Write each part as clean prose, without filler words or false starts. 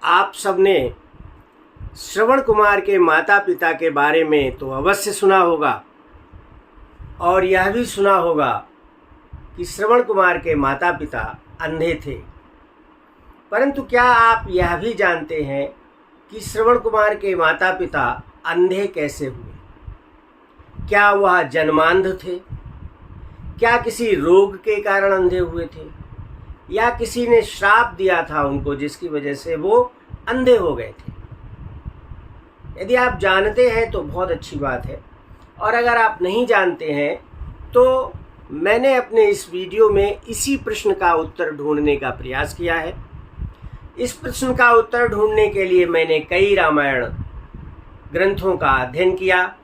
आप सबने श्रवण कुमार के माता पिता के बारे में तो अवश्य सुना होगा और यह भी सुना होगा कि श्रवण कुमार के माता पिता अंधे थे। परंतु क्या आप यह भी जानते हैं कि श्रवण कुमार के माता पिता अंधे कैसे हुए? क्या वह जन्मांध थे? क्या किसी रोग के कारण अंधे हुए थे, या किसी ने श्राप दिया था उनको जिसकी वजह से वो अंधे हो गए थे? यदि आप जानते हैं तो बहुत अच्छी बात है, और अगर आप नहीं जानते हैं तो मैंने अपने इस वीडियो में इसी प्रश्न का उत्तर ढूंढने का प्रयास किया है। इस प्रश्न का उत्तर ढूंढने के लिए मैंने कई रामायण ग्रंथों का अध्ययन किया,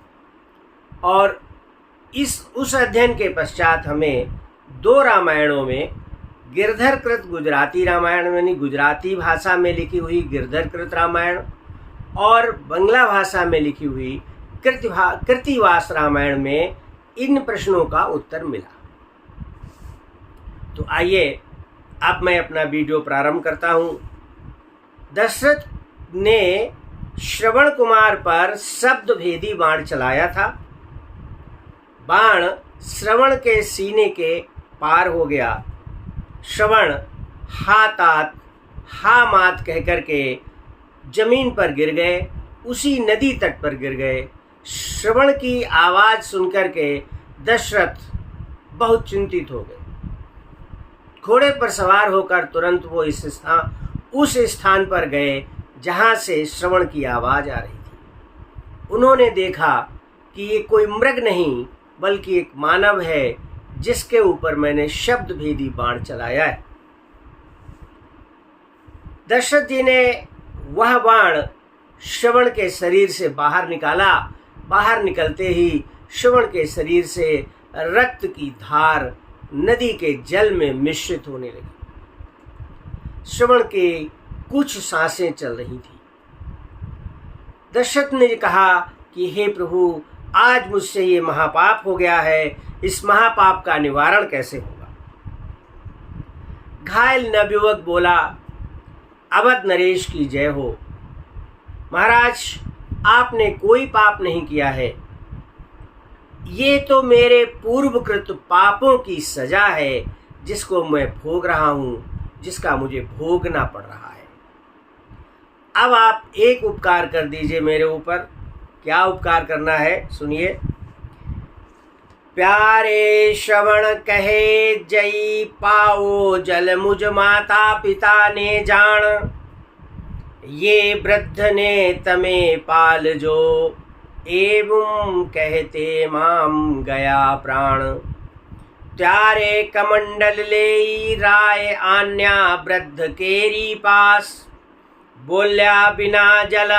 और उस अध्ययन के पश्चात हमें 2 रामायणों में गिरधरकृत गुजराती रामायण यानी गुजराती भाषा में लिखी हुई गिरधरकृत रामायण और बंगला भाषा में लिखी हुई कृतिवास रामायण में इन प्रश्नों का उत्तर मिला। तो आइए अब मैं अपना वीडियो प्रारंभ करता हूं। दशरथ ने श्रवण कुमार पर शब्द भेदी बाण चलाया था। बाण श्रवण के सीने के पार हो गया। श्रवण हा तात हा मात कहकर के जमीन पर गिर गए, उसी नदी तट पर गिर गए। श्रवण की आवाज़ सुनकर के दशरथ बहुत चिंतित हो गए। घोड़े पर सवार होकर तुरंत वो उस स्थान पर गए जहाँ से श्रवण की आवाज़ आ रही थी। उन्होंने देखा कि ये कोई मृग नहीं बल्कि एक मानव है जिसके ऊपर मैंने शब्द भेदी बाण चलाया है। दशरथ जी ने वह बाण श्रवण के शरीर से बाहर निकाला। बाहर निकलते ही श्रवण के शरीर से रक्त की धार नदी के जल में मिश्रित होने लगी। श्रवण के कुछ सांसें चल रही थी। दशरथ ने कहा कि हे प्रभु, आज मुझसे ये महापाप हो गया है, इस महापाप का निवारण कैसे होगा? घायल नवयुवक बोला, अवध नरेश की जय हो। महाराज, आपने कोई पाप नहीं किया है, ये तो मेरे पूर्वकृत पापों की सजा है जिसको मैं भोग रहा हूँ, जिसका मुझे भोगना पड़ रहा है। अब आप एक उपकार कर दीजिए मेरे ऊपर। क्या उपकार करना है, सुनिए। प्यारे श्रवण कहे जई पाओ जल मुझ माता पिता ने जान, ये वृद्ध ने तमे पाल जो एवं कहते माम गया प्राण। त्यारे कमंडल ले राय आन्या वृद्ध केरी पास, बोल्या बिना जल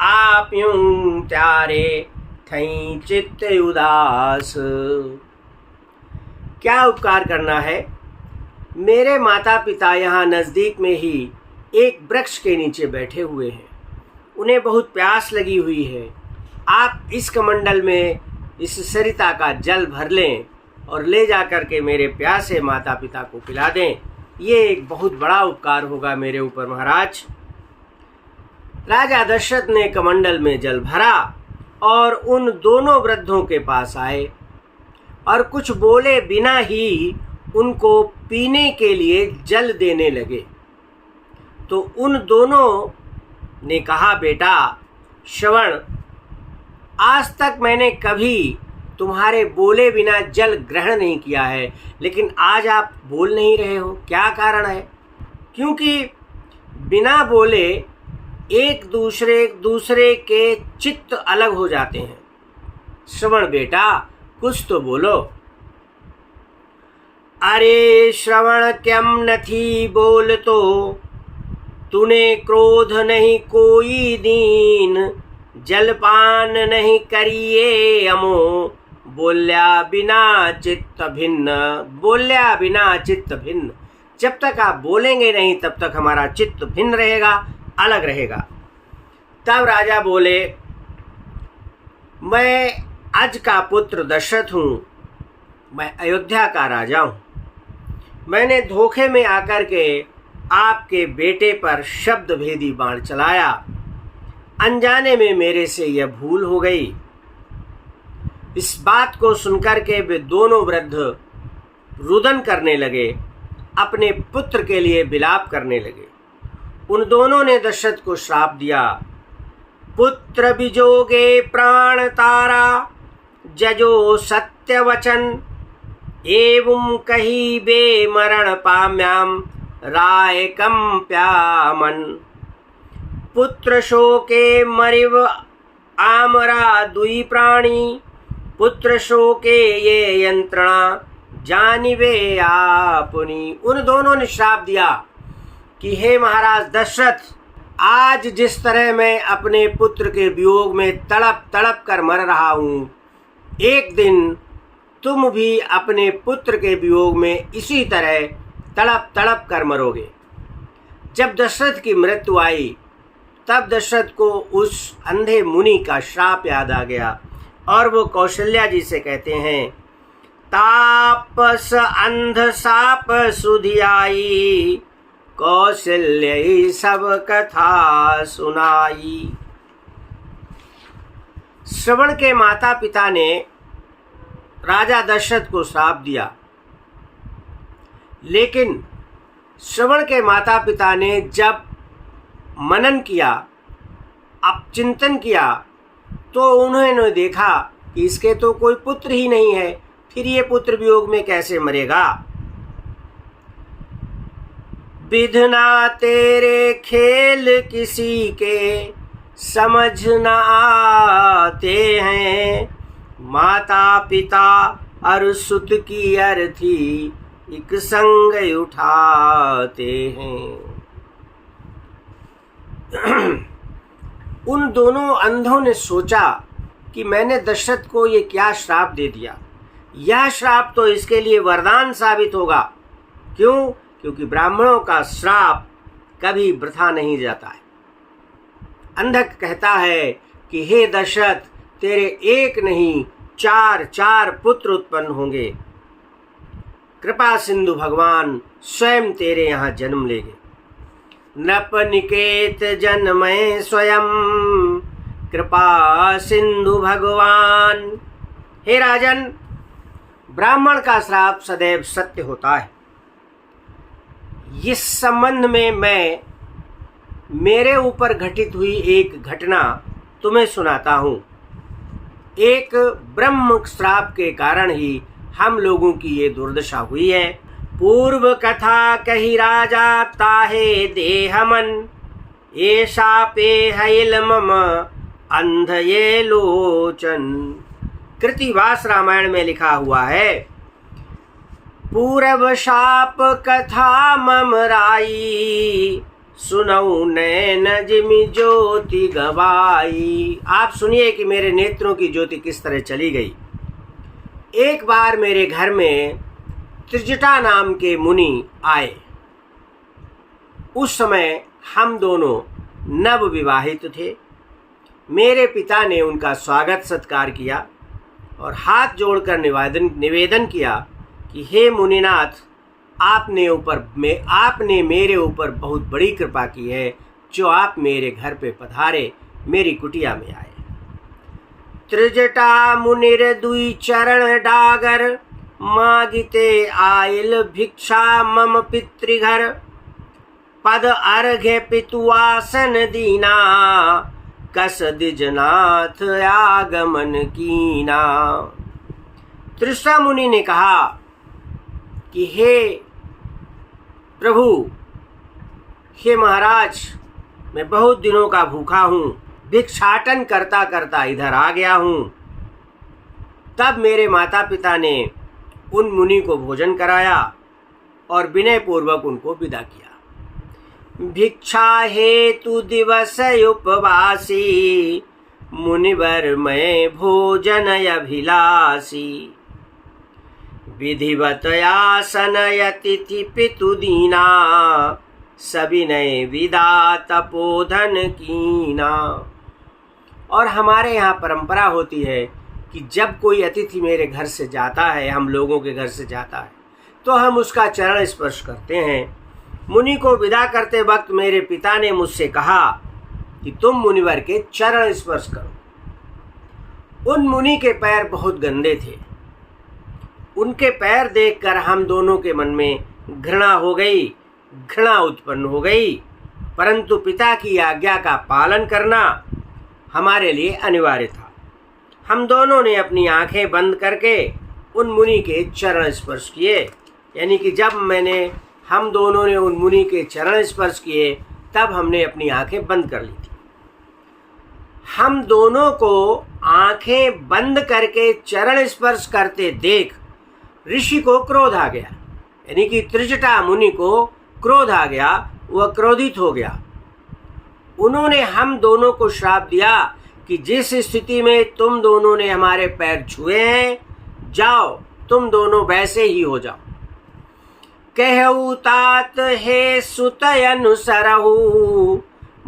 आप यूं त्यारे थई चित्त उदास। क्या उपकार करना है? मेरे माता पिता यहाँ नज़दीक में ही एक वृक्ष के नीचे बैठे हुए हैं। उन्हें बहुत प्यास लगी हुई है। आप इस कमंडल में इस सरिता का जल भर लें और ले जा कर के मेरे प्यासे माता पिता को पिला दें। ये एक बहुत बड़ा उपकार होगा मेरे ऊपर महाराज। राजा दशरथ ने कमंडल में जल भरा और उन दोनों वृद्धों के पास आए और कुछ बोले बिना ही उनको पीने के लिए जल देने लगे। तो उन दोनों ने कहा, बेटा श्रवण, आज तक मैंने कभी तुम्हारे बोले बिना जल ग्रहण नहीं किया है, लेकिन आज आप बोल नहीं रहे हो, क्या कारण है? क्योंकि बिना बोले एक दूसरे के चित्त अलग हो जाते हैं। श्रवण बेटा, कुछ तो बोलो। अरे श्रवण क्यम नथी बोल तो, तूने क्रोध नहीं कोई दीन, जलपान नहीं करिए अमो, बोल्या बिना चित्त भिन्न। बोल्या बिना चित्त भिन्न, जब तक आप बोलेंगे नहीं तब तक हमारा चित्त भिन्न रहेगा, अलग रहेगा। तब राजा बोले, मैं अज का पुत्र दशरथ हूँ, मैं अयोध्या का राजा हूँ। मैंने धोखे में आकर के आपके बेटे पर शब्द भेदी बाण चलाया। अनजाने में मेरे से यह भूल हो गई। इस बात को सुनकर के वे दोनों वृद्ध रुदन करने लगे, अपने पुत्र के लिए विलाप करने लगे। उन दोनों ने दशरथ को श्राप दिया, पुत्र विजोगे प्राण तारा, जजो सत्य वचन, एवं कही बे मरण पाम्याम राय कंप्यामन। पुत्र शोके मरिव आमरा दुई प्राणी, पुत्र शोके ये यंत्रणा जानिवे आपनी। उन दोनों ने श्राप दिया कि हे महाराज दशरथ, आज जिस तरह मैं अपने पुत्र के वियोग में तड़प तड़प कर मर रहा हूँ, एक दिन तुम भी अपने पुत्र के वियोग में इसी तरह तड़प तड़प कर मरोगे। जब दशरथ की मृत्यु आई तब दशरथ को उस अंधे मुनि का श्राप याद आ गया और वो कौशल्या जी से कहते हैं, तापस अंध साप सुधियाई, कौशल्य सब कथा सुनाई। श्रवण के माता पिता ने राजा दशरथ को श्राप दिया, लेकिन श्रवण के माता पिता ने जब मनन किया, अब चिंतन किया, तो उन्होंने देखा कि इसके तो कोई पुत्र ही नहीं है, फिर ये पुत्र वियोग में कैसे मरेगा। विधना तेरे खेल किसी के समझ न आते हैं, माता पिता और सुत की अर्थी एक संग उठाते हैं। उन दोनों अंधों ने सोचा कि मैंने दशरथ को ये क्या श्राप दे दिया, यह श्राप तो इसके लिए वरदान साबित होगा। क्यों? क्योंकि ब्राह्मणों का श्राप कभी वृथा नहीं जाता है। अंधक कहता है कि हे दशरथ, तेरे एक नहीं चार चार पुत्र उत्पन्न होंगे, कृपा सिंधु भगवान स्वयं तेरे यहाँ जन्म लेंगे। नृप निकेत जन्मय स्वयं, कृपा सिंधु भगवान। हे राजन, ब्राह्मण का श्राप सदैव सत्य होता है। इस संबंध में मैं मेरे ऊपर घटित हुई एक घटना तुम्हें सुनाता हूँ। एक ब्रह्म श्राप के कारण ही हम लोगों की ये दुर्दशा हुई है। पूर्व कथा कही राजा ताहे देहमन, ये शापे हैल मम अंध ये लोचन। कृतिवास रामायण में लिखा हुआ है, पूर्व शाप कथा मम राई, सुनऊ नैन जिमि ज्योति गवाई। आप सुनिए कि मेरे नेत्रों की ज्योति किस तरह चली गई। एक बार मेरे घर में त्रिजटा नाम के मुनि आए। उस समय हम दोनों नव विवाहित थे। मेरे पिता ने उनका स्वागत सत्कार किया और हाथ जोड़कर निवेदन किया कि हे मुनिनाथ, आपने मेरे ऊपर बहुत बड़ी कृपा की है, जो आप मेरे घर पे पधारे, मेरी कुटिया में आए। त्रिजटा मुनिर दुई चरण डागर, मागिते आयल भिक्षा मम पितृघर, पद अर्घ्य पितुआसन दीना, कस द्विजनाथ आगमन कीना। त्रिजटा मुनि ने कहा कि हे प्रभु, हे महाराज, मैं बहुत दिनों का भूखा हूँ, भिक्षाटन करता करता इधर आ गया हूँ। तब मेरे माता पिता ने उन मुनि को भोजन कराया और विनय पूर्वक उनको विदा किया। भिक्षा हेतु दिवस उपवासी, मुनिवर मैं भोजन अभिलाषी, विधिवत आसन यतिथि पितु दीना, सविनय विदा तपोधन कीना। और हमारे यहाँ परंपरा होती है कि जब कोई अतिथि मेरे घर से जाता है, हम लोगों के घर से जाता है, तो हम उसका चरण स्पर्श करते हैं, मुनि को विदा करते वक्त मेरे पिता ने मुझसे कहा कि तुम मुनिवर के चरण स्पर्श करो। उन मुनि के पैर बहुत गंदे थे। उनके पैर देखकर हम दोनों के मन में घृणा हो गई, घृणा उत्पन्न हो गई, परंतु पिता की आज्ञा का पालन करना हमारे लिए अनिवार्य था। हम दोनों ने अपनी आंखें बंद करके उन मुनि के चरण स्पर्श किए। यानी कि जब हम दोनों ने उन मुनि के चरण स्पर्श किए तब हमने अपनी आंखें बंद कर ली थी। हम दोनों को आंखें बंद करके चरण स्पर्श करते देख ऋषि को क्रोध आ गया। यानी कि त्रिजटा मुनि को क्रोध आ गया, वह क्रोधित हो गया। उन्होंने हम दोनों को श्राप दिया कि जिस स्थिति में तुम दोनों ने हमारे पैर छुए हैं, जाओ तुम दोनों वैसे ही हो जाओ। कहु तात हे सुत अनुसरहु,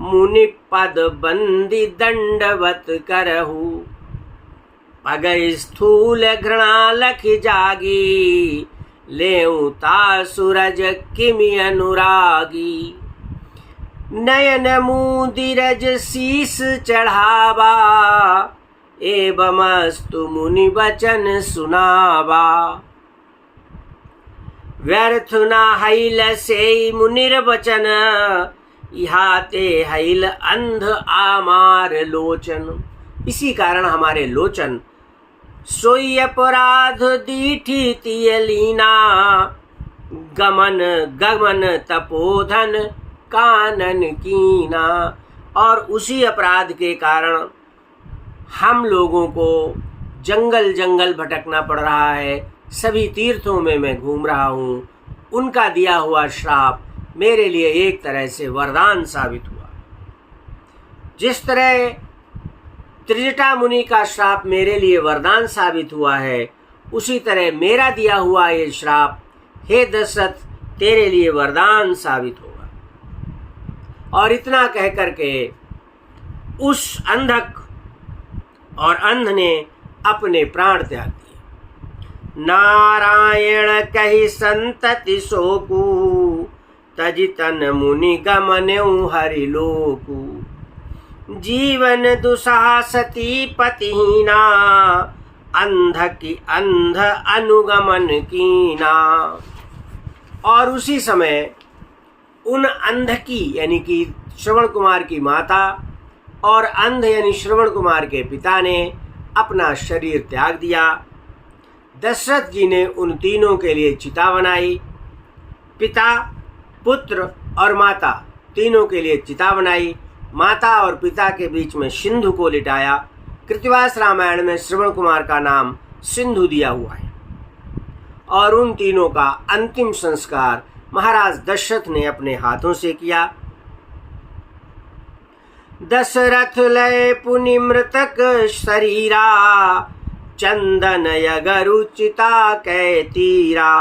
मुनि पद बंदी दंडवत करहु। पग स्थूल घृणा लख जागी, लेऊ ता सूरज किमि अनुरागी। नयन मुदिरज शीस चढ़ावा, एवमस्तु मुनि वचन सुनावा। व्यर्थ ना हैल से मुनिर वचन, इहाते हैल अंध आमार लोचन। इसी कारण हमारे लोचन सोई अपराध दीठी तियलीना, गमन गमन तपोधन कानन कीना। और उसी अपराध के कारण हम लोगों को जंगल जंगल भटकना पड़ रहा है। सभी तीर्थों में मैं घूम रहा हूँ। उनका दिया हुआ श्राप मेरे लिए एक तरह से वरदान साबित हुआ। जिस तरह त्रिजटा मुनि का श्राप मेरे लिए वरदान साबित हुआ है, उसी तरह मेरा दिया हुआ ये श्राप हे दशरथ तेरे लिए वरदान साबित होगा। और इतना कह करके उस अंधक और अंध ने अपने प्राण त्याग दिए। नारायण कहि संतति शोकु, तजितन मुनि गमनेउ हरिलोकु। जीवन दुसाहसती पतिहीना, अंध की अंध अनुगमन कीना। और उसी समय उन अंध की यानी कि श्रवण कुमार की माता और अंध यानी श्रवण कुमार के पिता ने अपना शरीर त्याग दिया। दशरथ जी ने उन तीनों के लिए चिता बनाई। पिता, पुत्र और माता तीनों के लिए चिता बनाई। माता और पिता के बीच में सिंधु को लिटाया। कृतिवास रामायण में श्रवण कुमार का नाम सिंधु दिया हुआ है। और उन तीनों का अंतिम संस्कार महाराज दशरथ ने अपने हाथों से किया। दशरथ लय पुनि मृतक शरीरा, चंदन यगरु चिता कै तीरा।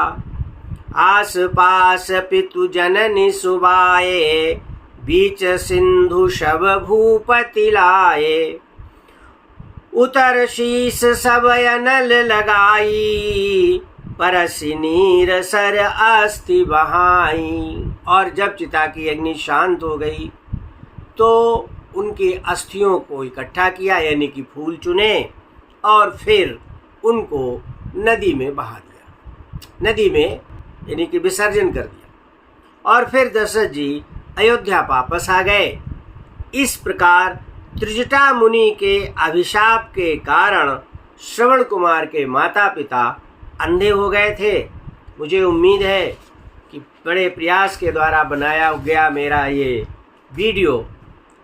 आस पास पितु जननि सुबाए, बीच सिंधु शव भूपति लाए। उतर शीस सब अनल लगाई, परसि नीर सर अस्थि बहाई। और जब चिता की अग्नि शांत हो गई तो उनकी अस्थियों को इकट्ठा किया, यानी कि फूल चुने, और फिर उनको नदी में बहा दिया। नदी में यानी कि विसर्जन कर दिया। और फिर दशरथ जी अयोध्या वापस आ गए। इस प्रकार त्रिजटा मुनि के अभिशाप के कारण श्रवण कुमार के माता पिता अंधे हो गए थे। मुझे उम्मीद है कि बड़े प्रयास के द्वारा बनाया गया मेरा ये वीडियो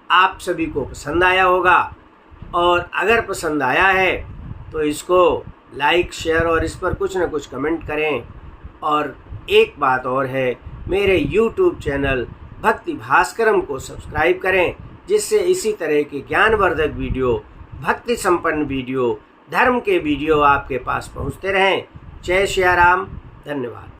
आप सभी को पसंद आया होगा। और अगर पसंद आया है तो इसको लाइक, शेयर और इस पर कुछ न कुछ कमेंट करें। और एक बात और है, मेरे YouTube चैनल भक्ति भास्करम को सब्सक्राइब करें, जिससे इसी तरह के ज्ञानवर्धक वीडियो, भक्ति संपन्न वीडियो, धर्म के वीडियो आपके पास पहुंचते रहें। जय श्री राम। धन्यवाद।